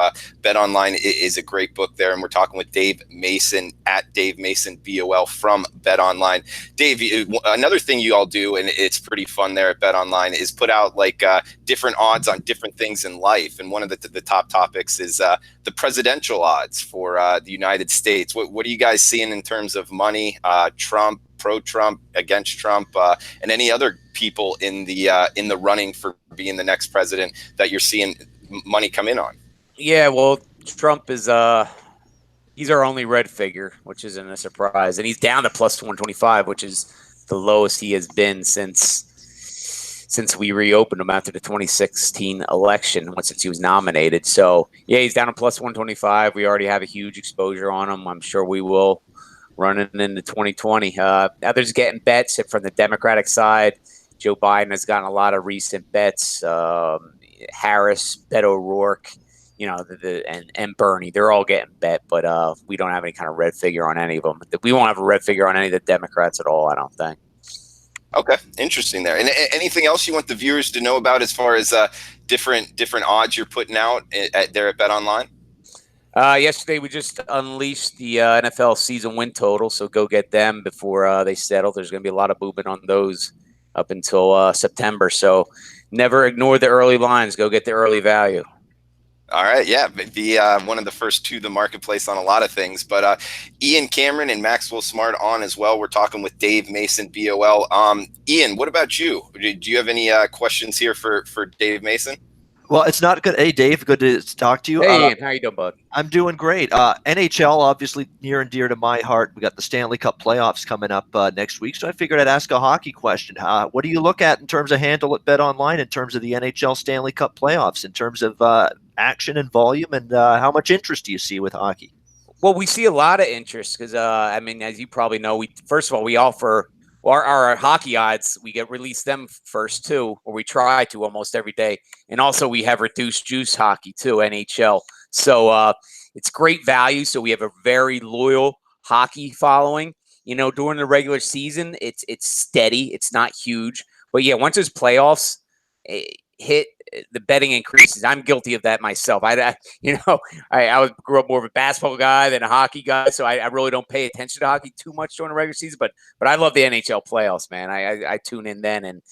BetOnline is a great book there. And we're talking with Dave Mason at Dave Mason BOL from BetOnline. Dave, another thing you all do, and it's pretty fun there at BetOnline, is put out like different odds on different things in life. And one of the top topics is the presidential odds for the United States. What are you guys seeing in terms of money, Trump, pro-Trump, against Trump, and any other people in the running for being the next president that you're seeing money come in on? Yeah, well, Trump is he's our only red figure, which isn't a surprise, and he's down to +125, which is the lowest he has been since we reopened him after the 2016 election, since he was nominated. So yeah, he's down to +125. We already have a huge exposure on him. I'm sure we will running into 2020. Others getting bets from the Democratic side. Joe Biden has gotten a lot of recent bets. Harris, Beto O'Rourke, and Bernie, they're all getting bet, but we don't have any kind of red figure on any of them. We won't have a red figure on any of the Democrats at all, I don't think. Okay, interesting there. And anything else you want the viewers to know about as far as different odds you're putting out there at BetOnline? Yesterday, we just unleashed the NFL season win total, so go get them before they settle. There's going to be a lot of movement on those up until September, so never ignore the early lines. Go get the early value. All right, yeah, be one of the first to the marketplace on a lot of things. But Ian Cameron and Maxwell Smart on as well. We're talking with Dave Mason, BOL. Ian, what about you? Do you have any questions here for Dave Mason? Well, it's not good. Hey, Dave, good to talk to you. Hey, Ian, how you doing, bud? I'm doing great. NHL, obviously near and dear to my heart. We got the Stanley Cup playoffs coming up next week, so I figured I'd ask a hockey question. What do you look at in terms of handle at BetOnline in terms of the NHL Stanley Cup playoffs, in terms of action and volume, and how much interest do you see with hockey? Well, we see a lot of interest because, I mean, as you probably know, first of all, we offer our hockey odds. We release them first too, or we try to almost every day. And also we have reduced juice hockey too, NHL. So it's great value. So we have a very loyal hockey following. During the regular season, it's steady. It's not huge, But yeah, once those playoffs hit, the betting increases. I'm guilty of that myself. I grew up more of a basketball guy than a hockey guy, so I really don't pay attention to hockey too much during the regular season. But I love the NHL playoffs, man. I tune in then and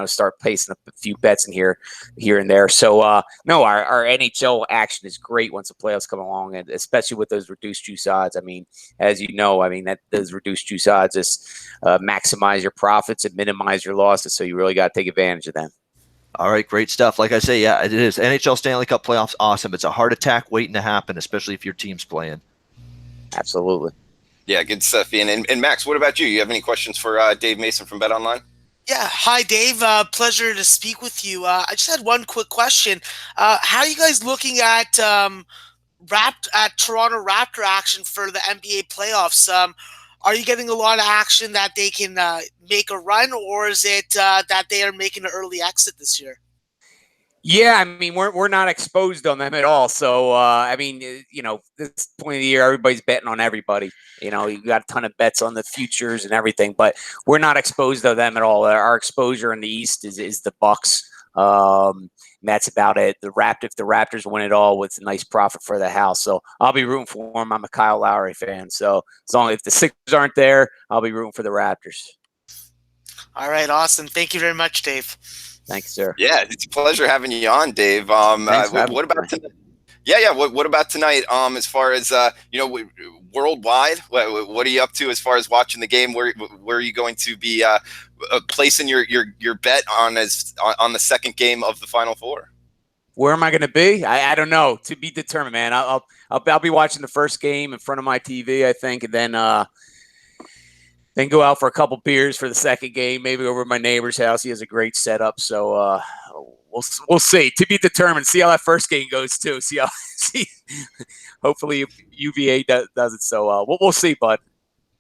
start placing up a few bets in here and there. So no, our NHL action is great once the playoffs come along, and especially with those reduced juice odds. I mean, as you know, that those reduced juice odds just maximize your profits and minimize your losses. So you really got to take advantage of them. All right, great stuff. Like I say, yeah, it is. NHL Stanley Cup playoffs, awesome. It's a heart attack waiting to happen, especially if your team's playing. Absolutely. Yeah, good stuff, Ian. And Max, what about you? You have any questions for Dave Mason from BetOnline? Yeah. Hi, Dave. Pleasure to speak with you. I just had one quick question. How are you guys looking at Toronto Raptor action for the NBA playoffs? Are you getting a lot of action that they can make a run, or is it that they are making an early exit this year? Yeah, I mean, we're not exposed on them at all. So, this point of the year, everybody's betting on everybody. You got a ton of bets on the futures and everything, but we're not exposed to them at all. Our exposure in the East is the Bucks. And that's about it. If the Raptors win it all, with a nice profit for the house. So I'll be rooting for them. I'm a Kyle Lowry fan. So if the Sixers aren't there, I'll be rooting for the Raptors. All right, awesome. Thank you very much, Dave. Thanks, sir. Yeah, it's a pleasure having you on, Dave. What about tonight? Yeah. What about tonight? As far as worldwide, what are you up to as far as watching the game? Where are you going to be placing your bet on the second game of the Final Four? Where am I going to be? I don't know. To be determined, man. I'll be watching the first game in front of my TV, I think, and then go out for a couple beers for the second game. Maybe over at my neighbor's house. He has a great setup, so we'll see. To be determined. See how that first game goes too. Hopefully UVA does it. So we'll see, bud.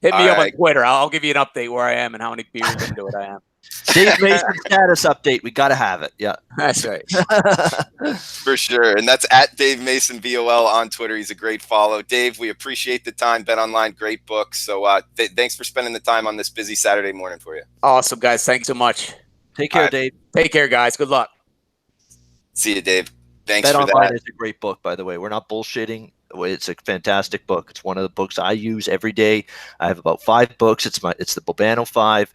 Hit me up on Twitter. I'll give you an update where I am and how many beers into it I am. Dave Mason status update. We got to have it. Yeah, that's right. For sure. And that's at Dave Mason VOL on Twitter. He's a great follow. Dave, we appreciate the time. BetOnline, great book. So thanks for spending the time on this busy Saturday morning for you. Awesome, guys. Thanks so much. Take care, Dave. Take care, guys. Good luck. See you, Dave. Thanks for that. BetOnline is a great book, by the way. We're not bullshitting. It's a fantastic book. It's one of the books I use every day. I have about 5 books. It's the Bobano 5.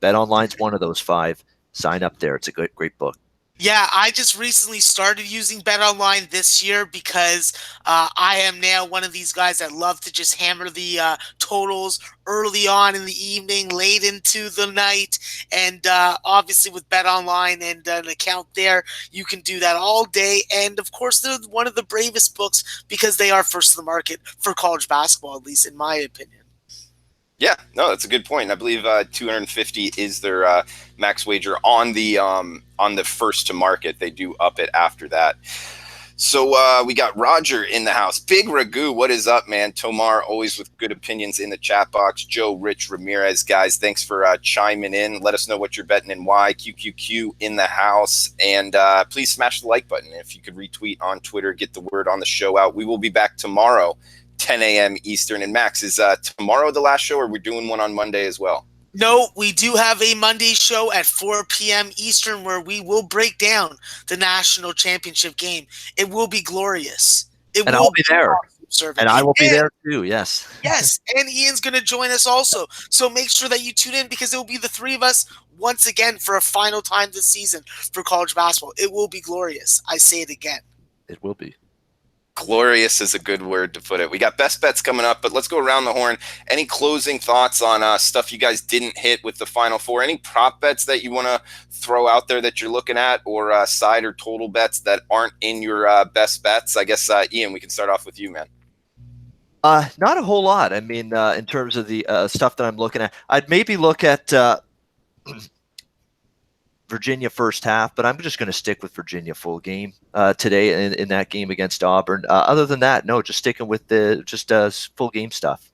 BetOnline's one of those 5. Sign up there. It's a great book. Yeah, I just recently started using BetOnline this year because I am now one of these guys that love to just hammer the totals early on in the evening, late into the night. And obviously with BetOnline and an account there, you can do that all day. And of course, they're one of the bravest books because they are first to the market for college basketball, at least in my opinion. Yeah, no, that's a good point. I believe 250 is their max wager on the first to market. They do up it after that. So we got Roger in the house. Big Ragu, what is up, man? Tomar, always with good opinions in the chat box. Joe, Rich, Ramirez, guys, thanks for chiming in. Let us know what you're betting and why. QQQ in the house. And please smash the like button. If you could retweet on Twitter, get the word on the show out. We will be back tomorrow, 10 a.m. Eastern. And Max, is tomorrow the last show, or we're doing one on Monday as well? No, we do have a Monday show at 4 p.m. Eastern where we will break down the national championship game. It will be glorious. I'll be there. And I will be there too, yes. Yes, and Ian's going to join us also. So make sure that you tune in because it will be the 3 of us once again for a final time this season for college basketball. It will be glorious. I say it again. It will be. Glorious is a good word to put it. We got best bets coming up, but let's go around the horn. Any closing thoughts on stuff you guys didn't hit with the Final Four? Any prop bets that you want to throw out there that you're looking at, or side or total bets that aren't in your best bets? I guess, Ian, we can start off with you, man. Not a whole lot. I mean, in terms of the stuff that I'm looking at, I'd maybe look at Virginia first half, but I'm just going to stick with Virginia full game today in that game against Auburn. Other than that, no, just sticking with the full game stuff.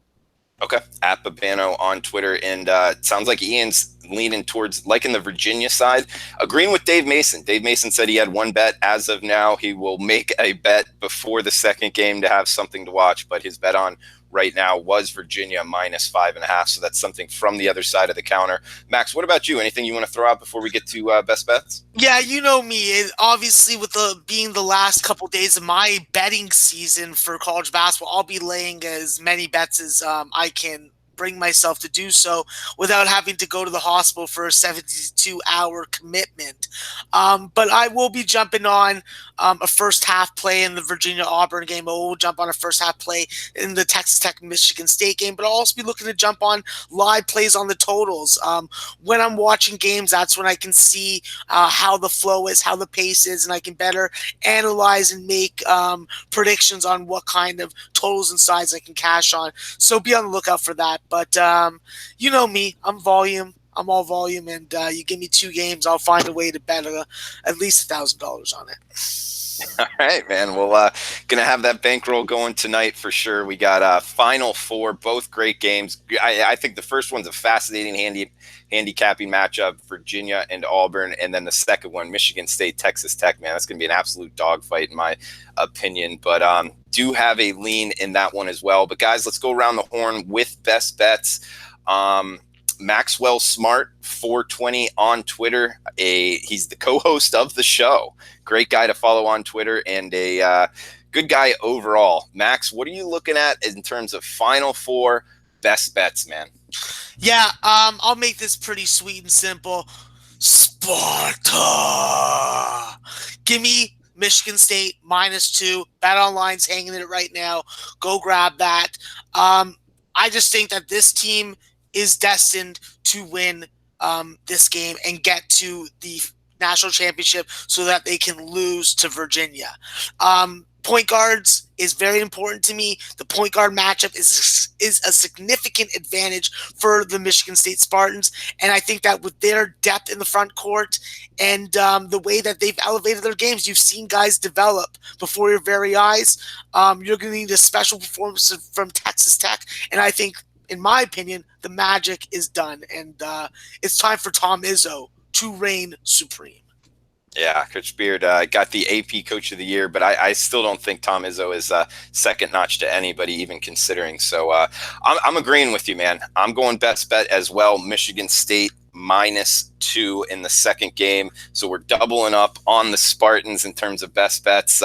Okay, at Babano on Twitter, and it sounds like Ian's leaning towards liking the Virginia side, agreeing with Dave Mason. Dave Mason said he had one bet as of now. He will make a bet before the second game to have something to watch, but his bet on right now was Virginia -5.5. So that's something from the other side of the counter. Max, what about you? Anything you want to throw out before we get to best bets? Yeah, you know me. Obviously, with being the last couple days of my betting season for college basketball, I'll be laying as many bets as I can bring myself to do so without having to go to the hospital for a 72-hour commitment. But I will be jumping on a first half play in the Virginia Auburn game. I will jump on a first half play in the Texas Tech Michigan State game, but I'll also be looking to jump on live plays on the totals. When I'm watching games, that's when I can see how the flow is, how the pace is, and I can better analyze and make predictions on what kind of totals and sides I can cash on. So be on the lookout for that. But you know me, I'm all volume, and you give me 2 games, I'll find a way to bet at least $1,000 on it. All right, man. Well, gonna have that bankroll going tonight for sure. We got Final Four, both great games. I think the first one's a fascinating handicapping matchup, Virginia and Auburn, and then the second one, Michigan State, Texas Tech. Man, that's gonna be an absolute dogfight in my opinion. But do have a lean in that one as well. But guys, let's go around the horn with best bets. Maxwell Smart 420 on Twitter. He's the co-host of the show. Great guy to follow on Twitter, and a good guy overall. Max, what are you looking at in terms of Final Four best bets, man? Yeah, I'll make this pretty sweet and simple. Sparta. Give me Michigan State -2. BetOnline's hanging it right now. Go grab that. I just think that this team is destined to win this game and get to the national championship so that they can lose to Virginia. Point guards is very important to me. The point guard matchup is a significant advantage for the Michigan State Spartans, and I think that with their depth in the front court and the way that they've elevated their games, you've seen guys develop before your very eyes. You're going to need a special performance from Texas Tech, and I think, in my opinion, the magic is done, and it's time for Tom Izzo to reign supreme. Yeah, Coach Beard got the AP Coach of the Year, but I still don't think Tom Izzo is second notch to anybody, even considering. So I'm agreeing with you, man. I'm going best bet as well. Michigan State -2 in the second game. So we're doubling up on the Spartans in terms of best bets.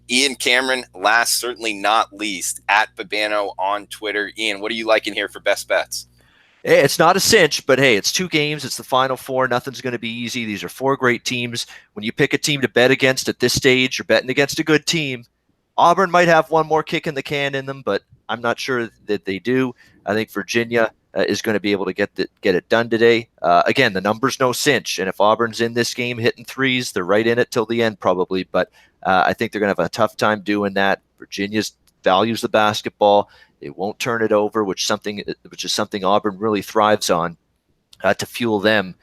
Ian Cameron, last certainly not least, at Babano on Twitter. Ian, what are you liking here for best bets? Hey, it's not a cinch, but hey, it's 2 games. It's the Final Four. Nothing's going to be easy. These are 4 great teams. When you pick a team to bet against at this stage, you're betting against a good team. Auburn might have one more kick in the can in them, but I'm not sure that they do. I think Virginia is going to be able to get it done today. Again, the number's no cinch, and if Auburn's in this game hitting threes, they're right in it till the end probably, but I think they're going to have a tough time doing that. Virginia values the basketball. They won't turn it over, which is something Auburn really thrives on to fuel them.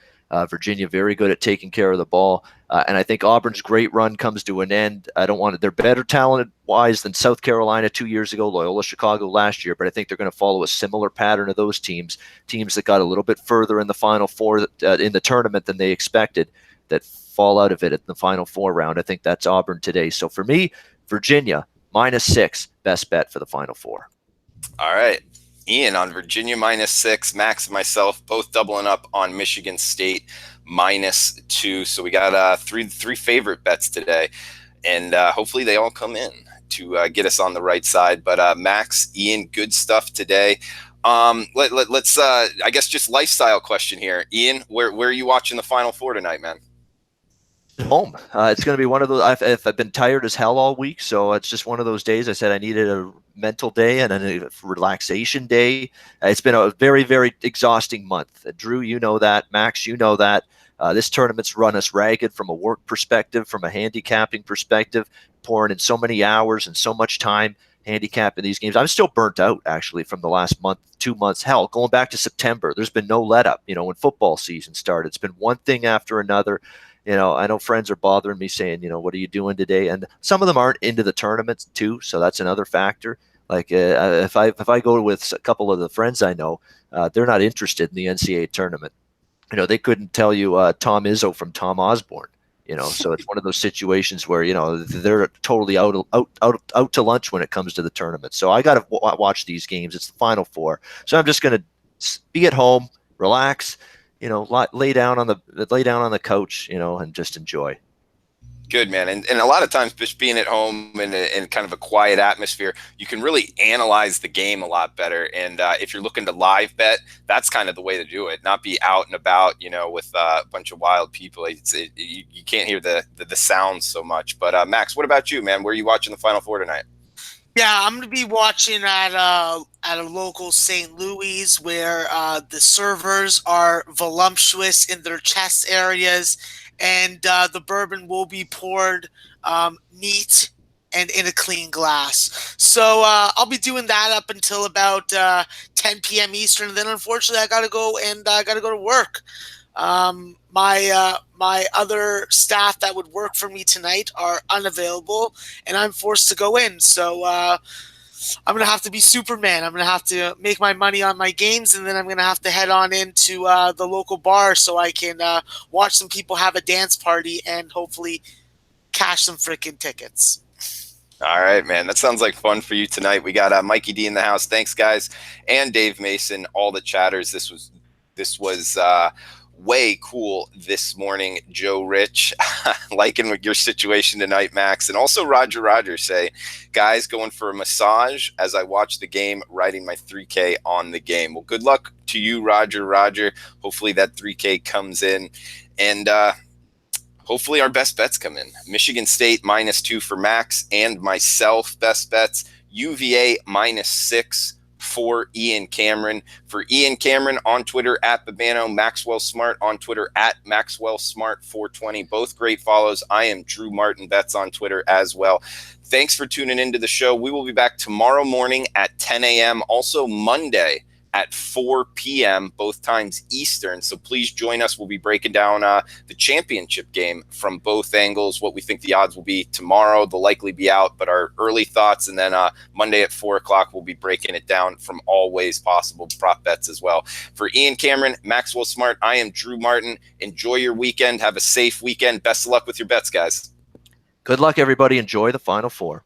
Virginia very good at taking care of the ball, and I think Auburn's great run comes to an end. They're better talent-wise than South Carolina 2 years ago, Loyola Chicago last year, but I think they're going to follow a similar pattern of those teams that got a little bit further in the Final Four in the tournament than they expected, that fall out of it at the Final Four round. I think that's Auburn today. So for me, Virginia -6, best bet for the Final Four. All right. Ian on Virginia -6, Max and myself both doubling up on Michigan State -2. So we got three favorite bets today, and hopefully they all come in to get us on the right side. But Max, Ian, good stuff today. Let's I guess just lifestyle question here. Ian, where are you watching the Final Four tonight, man? Home. It's going to be one of those. I've been tired as hell all week, so it's just one of those days. I said I needed a mental day and a relaxation day. It's been a very, very exhausting month. Drew, you know that. Max, you know that. This tournament's run us ragged from a work perspective, from a handicapping perspective, pouring in so many hours and so much time handicapping these games. I'm still burnt out, actually, from the last month, 2 months. Hell, going back to September, there's been no let up. When football season started, it's been one thing after another. I know friends are bothering me saying, what are you doing today? And some of them aren't into the tournaments too, so that's another factor. Like if I go with a couple of the friends I know, they're not interested in the NCAA tournament. They couldn't tell you Tom Izzo from Tom Osborne. So it's one of those situations where they're totally out to lunch when it comes to the tournament. So I got to watch these games. It's the Final Four, so I'm just going to be at home, relax, lay down on the couch, and just enjoy. Good, man. And a lot of times just being at home in kind of a quiet atmosphere, you can really analyze the game a lot better. And if you're looking to live bet, that's kind of the way to do it. Not be out and about, with a bunch of wild people. You can't hear the sounds so much. But Max, what about you, man? Where are you watching the Final Four tonight? Yeah, I'm going to be watching at a local St. Louis where the servers are voluptuous in their chest areas, and the bourbon will be poured neat and in a clean glass. So I'll be doing that up until about 10 p.m. Eastern. And then, unfortunately, I got to go to work. My other staff that would work for me tonight are unavailable, and I'm forced to go in. So I'm going to have to be Superman. I'm going to have to make my money on my games, and then I'm going to have to head on into the local bar so I can watch some people have a dance party and hopefully cash some freaking tickets. All right, man. That sounds like fun for you tonight. We got Mikey D in the house. Thanks, guys. And Dave Mason, all the chatters. This was way cool this morning. Joe Rich, liking your situation tonight, Max. And also Roger say, guys, going for a massage as I watch the game, writing my 3K on the game. Well, good luck to you, Roger. Hopefully that 3K comes in. And hopefully our best bets come in. Michigan State -2 for Max and myself. Best bets, UVA -6 for Ian Cameron. For Ian Cameron on Twitter at Babano, Maxwell Smart on Twitter at Maxwell Smart 420. Both great follows. I am Drew Martin Bets on Twitter as well. Thanks for tuning into the show. We will be back tomorrow morning at 10 a.m. Also Monday at 4 p.m., both times Eastern. So please join us. We'll be breaking down the championship game from both angles, what we think the odds will be tomorrow. They'll likely be out, but our early thoughts. And then Monday at 4 o'clock, we'll be breaking it down from all ways possible, prop bets as well. For Ian Cameron, Maxwell Smart, I am Drew Martin. Enjoy your weekend. Have a safe weekend. Best of luck with your bets, guys. Good luck, everybody. Enjoy the Final Four.